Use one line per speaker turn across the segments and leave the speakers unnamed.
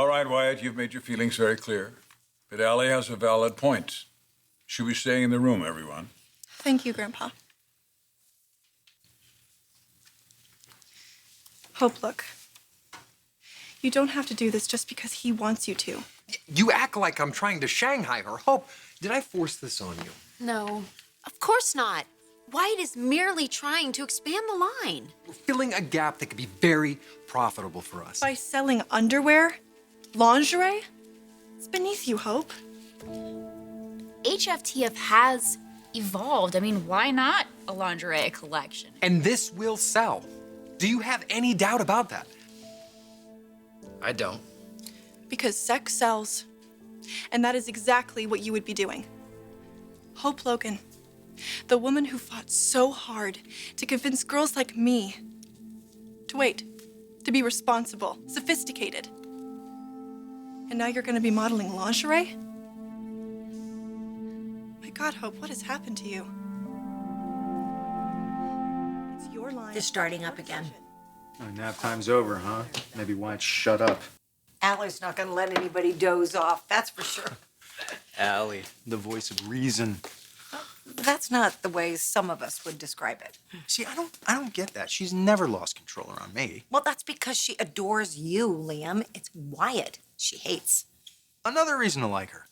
All right, Wyatt, you've made your feelings very clear. But Allie has a valid point. She'll be staying in the room, everyone.
Thank you, Grandpa. Hope, look. You don't have to do this just because he wants you to.
You act like I'm trying to Shanghai her. Hope, did I force this on you?
No, of course not. Wyatt is merely trying to expand the line.
We're filling a gap that could be very profitable for us.
By selling underwear? Lingerie? It's beneath you, Hope.
HFTF has evolved. I mean, why not a lingerie collection?
And this will sell. Do you have any doubt about that?
I don't.
Because sex sells. And that is exactly what you would be doing. Hope Logan, the woman who fought so hard to convince girls like me to wait, to be responsible, sophisticated. And now you're gonna be modeling lingerie? My God, Hope, what has happened to you? It's your line.
They're starting up again.
Oh, nap time's over, huh? Maybe Wyatt shut up.
Allie's not gonna let anybody doze off, that's for sure.
Allie, the voice of reason.
That's not the way some of us would describe it.
See, I don't get that. She's never lost control around me.
Well, that's because she adores you, Liam. It's Wyatt she hates.
Another reason to like her.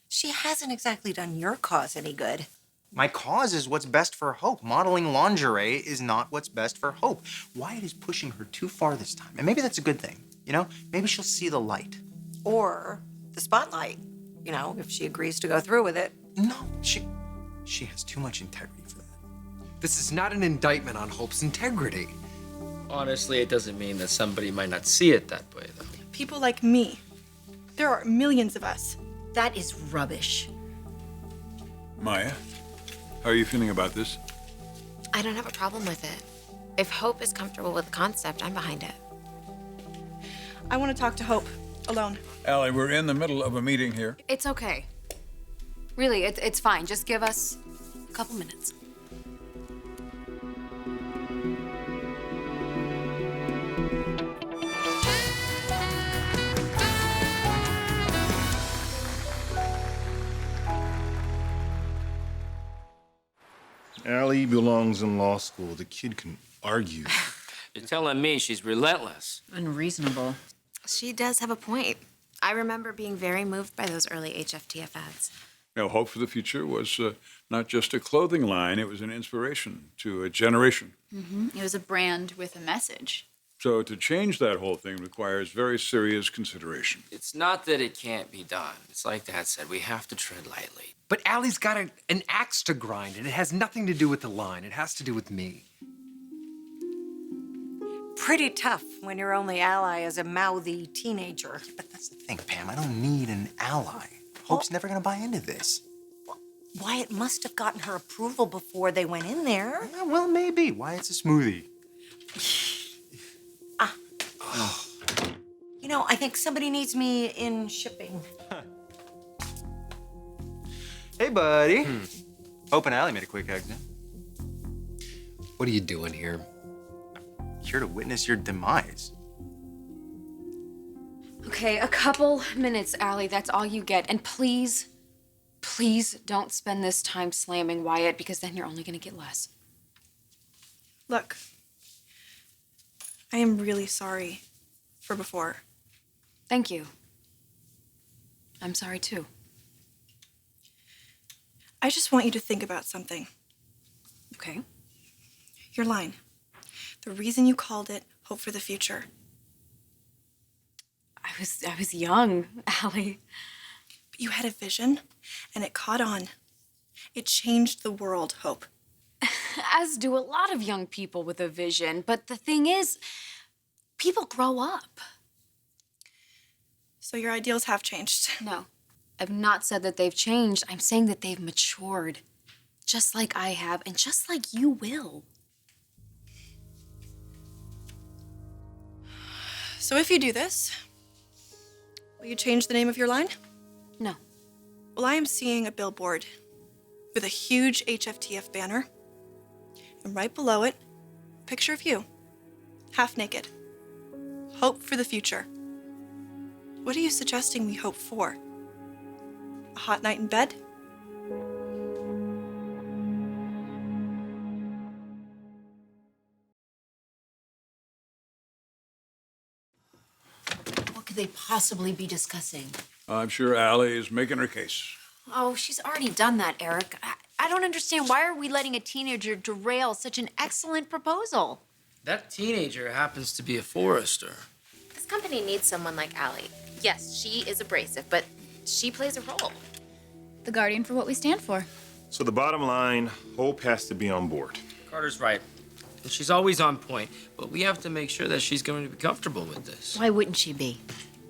She hasn't exactly done your cause any good.
My cause is what's best for Hope. Modeling lingerie is not what's best for Hope. Wyatt is pushing her too far this time. And maybe that's a good thing. You know, maybe she'll see the light.
Or the spotlight, you know, if she agrees to go through with it.
No, she has too much integrity for that.
This is not an indictment on Hope's integrity.
Honestly, it doesn't mean that somebody might not see it that way, though.
People like me. There are millions of us.
That is rubbish.
Maya, how are you feeling about this?
I don't have a problem with it. If Hope is comfortable with the concept, I'm behind it.
I want to talk to Hope, alone.
Allie, we're in the middle of a meeting here.
It's okay. Really, it's fine. Just give us a couple minutes.
Allie belongs in law school. The kid can argue.
You're telling me she's relentless.
Unreasonable.
She does have a point. I remember being very moved by those early HFTF ads.
Now, Hope for the Future was not just a clothing line, it was an inspiration to a generation.
It was a brand with a message.
So to change that whole thing requires very serious consideration.
It's not that it can't be done. It's like Dad said, we have to tread lightly.
But Allie's got an axe to grind, and it has nothing to do with the line. It has to do with me.
Pretty tough when your only ally is a mouthy teenager.
But that's the thing, Pam. I don't need an ally. Hope's never gonna buy into this.
Wyatt must have gotten her approval before they went in there.
Yeah, well, maybe. Wyatt's a smoothie.
You know, I think somebody needs me in shipping.
Hey, buddy. Hope and Allie made a quick exit.
What are you doing here?
Here to witness your demise.
Okay, a couple minutes, Allie. That's all you get. And please, please don't spend this time slamming Wyatt, because then you're only gonna get less.
Look, I am really sorry for before.
Thank you. I'm sorry, too.
I just want you to think about something.
Okay.
Your line. The reason you called it Hope for the Future.
I was young, Allie.
But you had a vision, and it caught on. It changed the world, Hope.
As do a lot of young people with a vision. But the thing is, people grow up.
So your ideals have changed.
No, I've not said that they've changed. I'm saying that they've matured. Just like I have, and just like you will.
So if you do this, will you change the name of your line?
No.
Well, I am seeing a billboard with a huge HFTF banner. And right below it, a picture of you, half naked. Hope for the future. What are you suggesting we hope for? A hot night in bed?
What could they possibly be discussing?
I'm sure Allie is making her case.
Oh, she's already done that, Eric. I don't understand. Why are we letting a teenager derail such an excellent proposal?
That teenager happens to be a forester.
This company needs someone like Allie. Yes, she is abrasive, but she plays a role.
The guardian for what we stand for.
So the bottom line, Hope has to be on board.
Carter's right. And she's always on point, but we have to make sure that she's going to be comfortable with this.
Why wouldn't she be?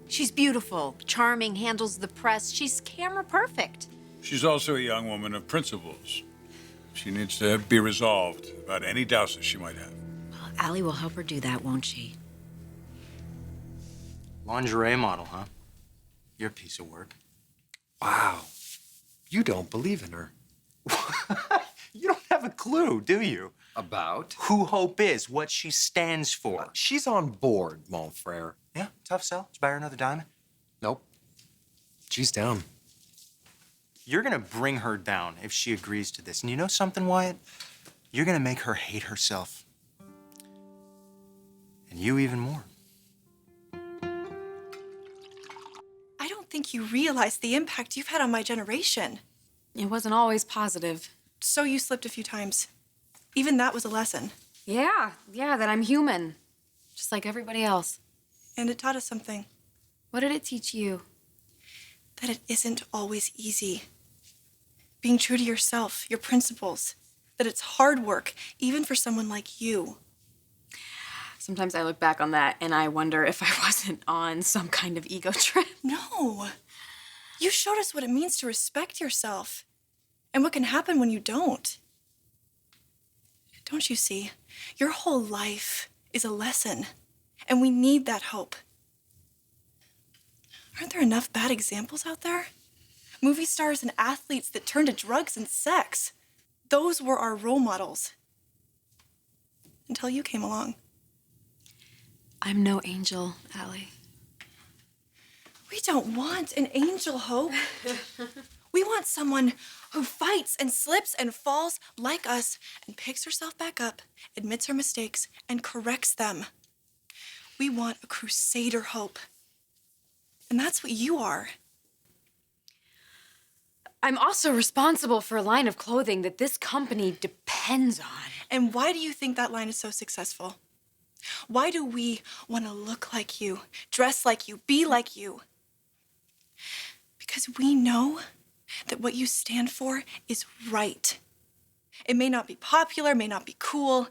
She's beautiful, charming, handles the press. She's camera perfect.
She's also a young woman of principles. She needs to be resolved about any doubts that she might have.
Well, Allie will help her do that, won't she?
Lingerie model, huh? You're a piece of work.
Wow. You don't believe in her.
You don't have a clue, do you?
About?
Who Hope is, what she stands for.
She's on board, mon frere.
Yeah, tough sell. Did you buy her another diamond?
Nope. She's down.
You're gonna bring her down if she agrees to this. And you know something, Wyatt? You're gonna make her hate herself. And you even more.
I don't think you realize the impact you've had on my generation.
It wasn't always positive.
So you slipped a few times. Even that was a lesson.
Yeah, that I'm human. Just like everybody else.
And it taught us something.
What did it teach you?
That it isn't always easy. Being true to yourself, your principles. That it's hard work, even for someone like you.
Sometimes I look back on that and I wonder if I wasn't on some kind of ego trip.
No. You showed us what it means to respect yourself. And what can happen when you don't. Don't you see? Your whole life is a lesson. And we need that hope. Aren't there enough bad examples out there? Movie stars and athletes that turn to drugs and sex. Those were our role models. Until you came along.
I'm no angel, Allie.
We don't want an angel, Hope. We want someone who fights and slips and falls like us and picks herself back up, admits her mistakes, and corrects them. We want a crusader, Hope. And that's what you are.
I'm also responsible for a line of clothing that this company depends on.
And why do you think that line is so successful? Why do we want to look like you, dress like you, be like you? Because we know that what you stand for is right. It may not be popular, may not be cool,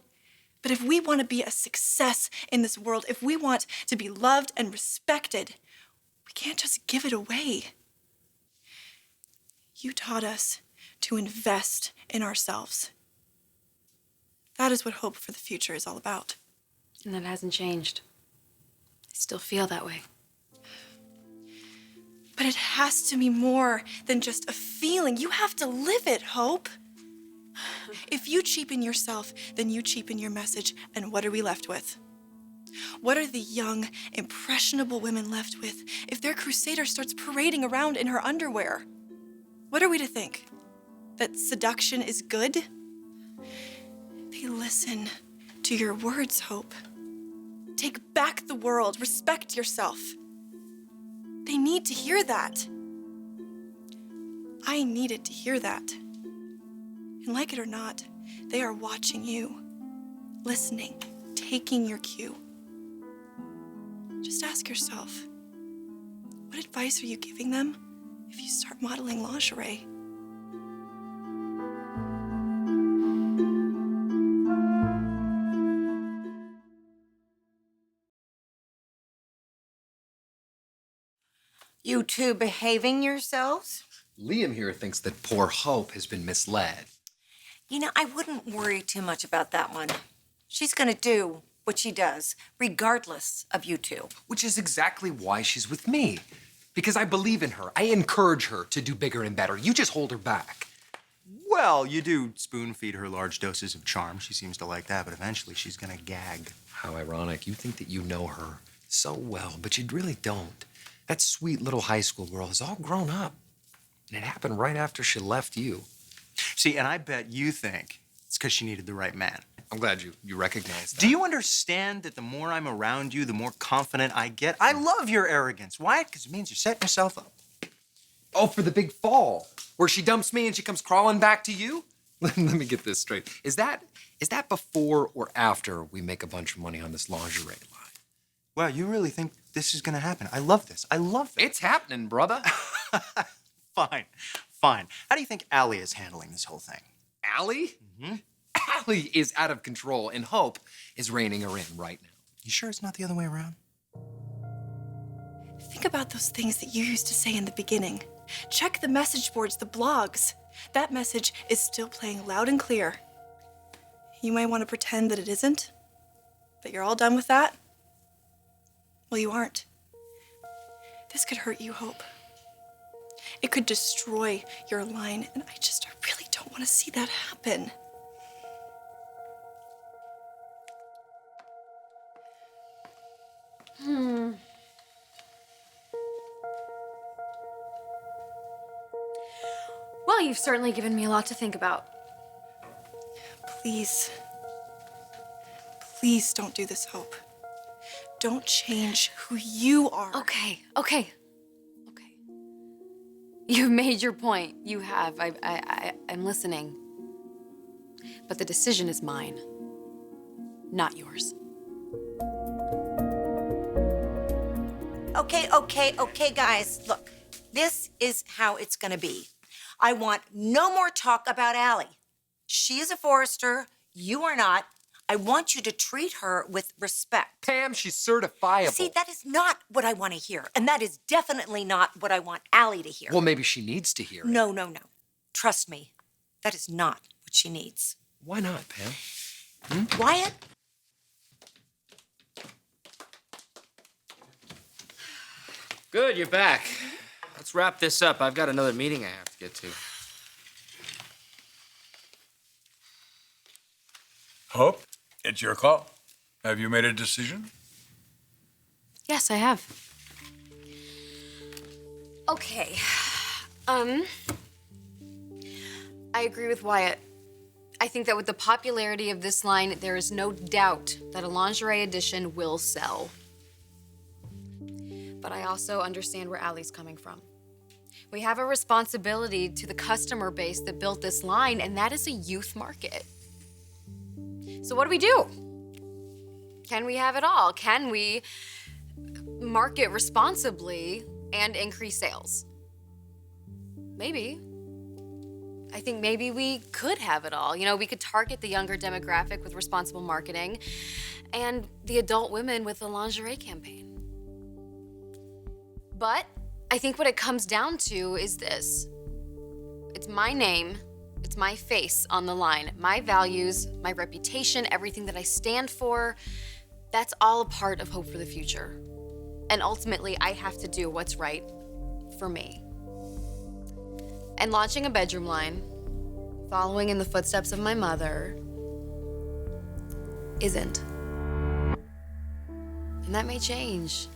but if we want to be a success in this world, if we want to be loved and respected, we can't just give it away. You taught us to invest in ourselves. That is what hope for the future is all about.
And that hasn't changed. I still feel that way.
But it has to be more than just a feeling. You have to live it, Hope. If you cheapen yourself, then you cheapen your message. And what are we left with? What are the young, impressionable women left with if their crusader starts parading around in her underwear? What are we to think? That seduction is good? They listen to your words, Hope. Take back the world. Respect yourself. They need to hear that. I needed to hear that. And like it or not, they are watching you, listening, taking your cue. Just ask yourself, what advice are you giving them if you start modeling lingerie?
You two behaving yourselves?
Liam here thinks that poor Hope has been misled.
You know, I wouldn't worry too much about that one. She's gonna do what she does, regardless of you two.
Which is exactly why she's with me. Because I believe in her. I encourage her to do bigger and better. You just hold her back.
Well, you do spoon feed her large doses of charm. She seems to like that, but eventually she's gonna gag.
How ironic. You think that you know her so well, but you really don't. That sweet little high school girl has all grown up. And it happened right after she left you.
See, and I bet you think it's because she needed the right man.
I'm glad you recognize that.
Do you understand that the more I'm around you, the more confident I get? I love your arrogance. Why? Because it means you're setting yourself up.
Oh, for the big fall, where she dumps me and she comes crawling back to you? Let me get this straight. Is that before or after we make a bunch of money on this lingerie line?
Wow, you really think this is gonna happen? I love this. I love this.
It's happening, brother.
Fine, fine. How do you think Allie is handling this whole thing?
Allie? Mm-hmm. Allie is out of control, and Hope is reining her in right now.
You sure it's not the other way around?
Think about those things that you used to say in the beginning. Check the message boards, the blogs. That message is still playing loud and clear. You might want to pretend that it isn't, that you're all done with that. Well, you aren't. This could hurt you, Hope. It could destroy your line, and I really don't want to see that happen.
Well, you've certainly given me a lot to think about.
Please. Please don't do this, Hope. Don't change who you are.
Okay. You've made your point. You have. I'm listening. But the decision is mine, not yours.
Okay, guys. Look, this is how it's gonna be. I want no more talk about Allie. She is a Forrester. You are not. I want you to treat her with respect.
Pam, she's certifiable.
See, that is not what I want to hear. And that is definitely not what I want Allie to hear.
Well, maybe she needs to hear it.
No. Trust me, that is not what she needs.
Why not, Pam?
Wyatt?
Good, you're back. Let's wrap this up. I've got another meeting I have to get to.
Hope, it's your call. Have you made a decision?
Yes, I have. Okay. I agree with Wyatt. I think that with the popularity of this line, there is no doubt that a lingerie edition will sell. But I also understand where Allie's coming from. We have a responsibility to the customer base that built this line, and that is a youth market. So what do we do? Can we have it all? Can we market responsibly and increase sales? Maybe. I think maybe we could have it all. You know, we could target the younger demographic with responsible marketing and the adult women with a lingerie campaign. But I think what it comes down to is this. It's my name, it's my face on the line, my values, my reputation, everything that I stand for. That's all a part of Hope for the Future. And ultimately, I have to do what's right for me. And launching a bedroom line, following in the footsteps of my mother, isn't. And that may change.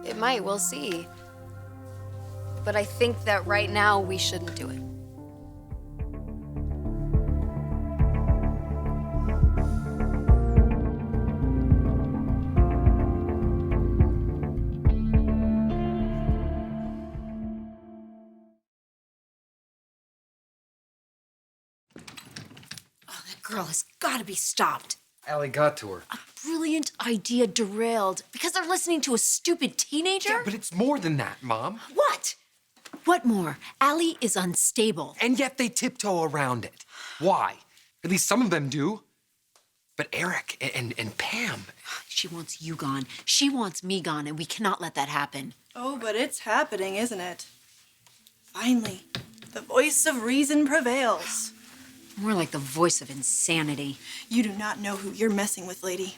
It might, we'll see. But I think that right now we shouldn't do it.
Girl has got to be stopped.
Allie got to her.
A brilliant idea derailed because they're listening to a stupid teenager?
Yeah, but it's more than that, Mom.
What? What more? Allie is unstable.
And yet they tiptoe around it. Why? At least some of them do. But Eric and Pam.
She wants you gone. She wants me gone, and we cannot let that happen.
Oh, but it's happening, isn't it? Finally, the voice of reason prevails.
More like the voice of insanity.
You do not know who you're messing with, lady.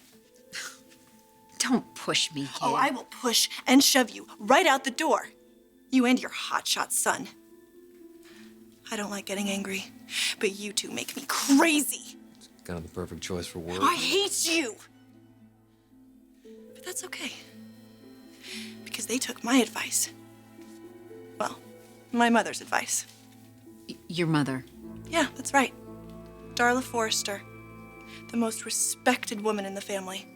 Don't push me, kid.
Oh, I will push and shove you right out the door. You and your hotshot son. I don't like getting angry, but you two make me crazy.
It's kind of the perfect choice for words.
I hate you. But that's okay. Because they took my advice. Well, my mother's advice.
Your mother.
Yeah, that's right. Darla Forrester, the most respected woman in the family.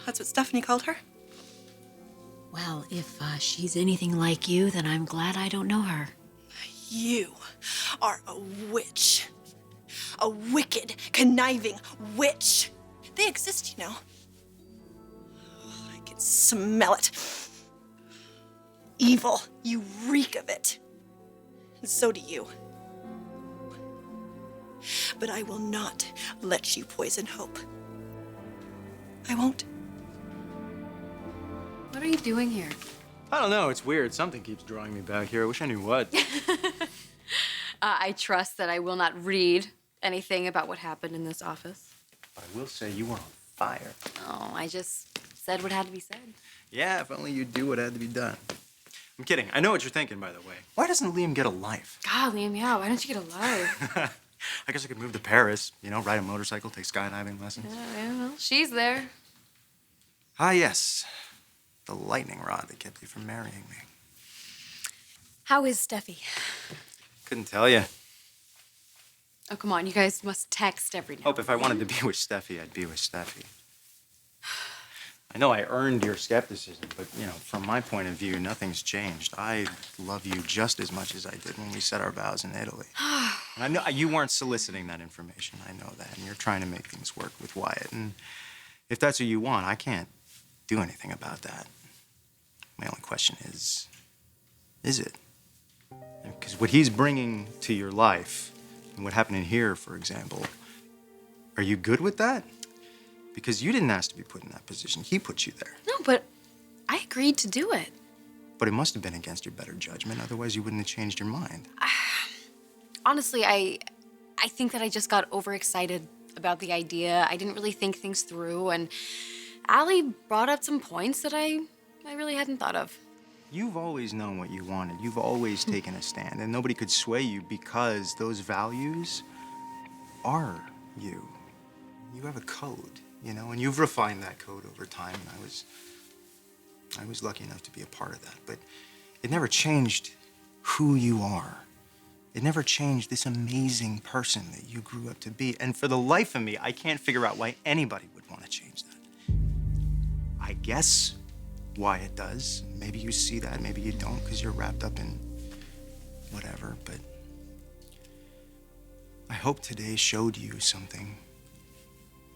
That's what Stephanie called her.
Well, if she's anything like you, then I'm glad I don't know her.
You are a witch. A wicked, conniving witch. They exist, you know. I can smell it. Evil. You reek of it. And so do you. But I will not let you poison Hope. I won't.
What are you doing here?
I don't know. It's weird. Something keeps drawing me back here. I wish I knew what.
I trust that I will not read anything about what happened in this office.
I will say you were on fire.
Oh, I just said what had to be said.
Yeah, if only you'd do what had to be done. I'm kidding. I know what you're thinking, by the way. Why doesn't Liam get a life?
God, Liam, yeah, why don't you get a life?
I guess I could move to Paris, you know, ride a motorcycle, take skydiving lessons.
Yeah, well, she's there.
Ah, yes. The lightning rod that kept you from marrying me.
How is Steffi?
Couldn't tell you.
Oh, come on, you guys must text every now.
Hope if I wanted to be with Steffi, I'd be with Steffi. I know I earned your skepticism, but, you know, from my point of view, nothing's changed. I love you just as much as I did when we said our vows in Italy. And I know you weren't soliciting that information. I know that. And you're trying to make things work with Wyatt. And if that's what you want, I can't do anything about that. My only question is it? Because what he's bringing to your life, and what happened in here, for example, are you good with that? Because you didn't ask to be put in that position. He put you there.
No, but I agreed to do it.
But it must have been against your better judgment. Otherwise, you wouldn't have changed your mind.
Honestly, I think that I just got overexcited about the idea. I didn't really think things through, and Allie brought up some points that I really hadn't thought of.
You've always known what you wanted. You've always taken a stand, and nobody could sway you because those values are you. You have a code, you know, and you've refined that code over time, and I was lucky enough to be a part of that, but it never changed who you are. It never changed this amazing person that you grew up to be. And for the life of me, I can't figure out why anybody would want to change that. I guess Wyatt does. Maybe you see that, maybe you don't, because you're wrapped up in whatever, but I hope today showed you something.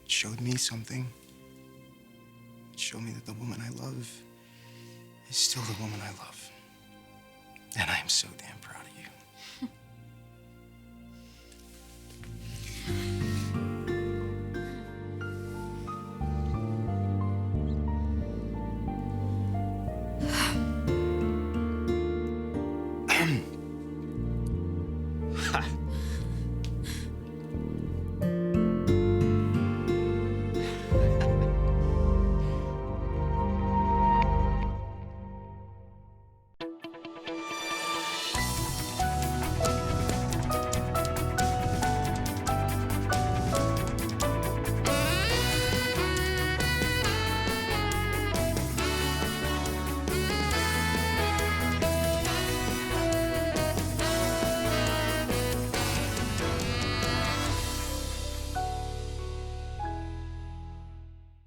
It showed me something. It showed me that the woman I love is still the woman I love. And I am so damn proud of you.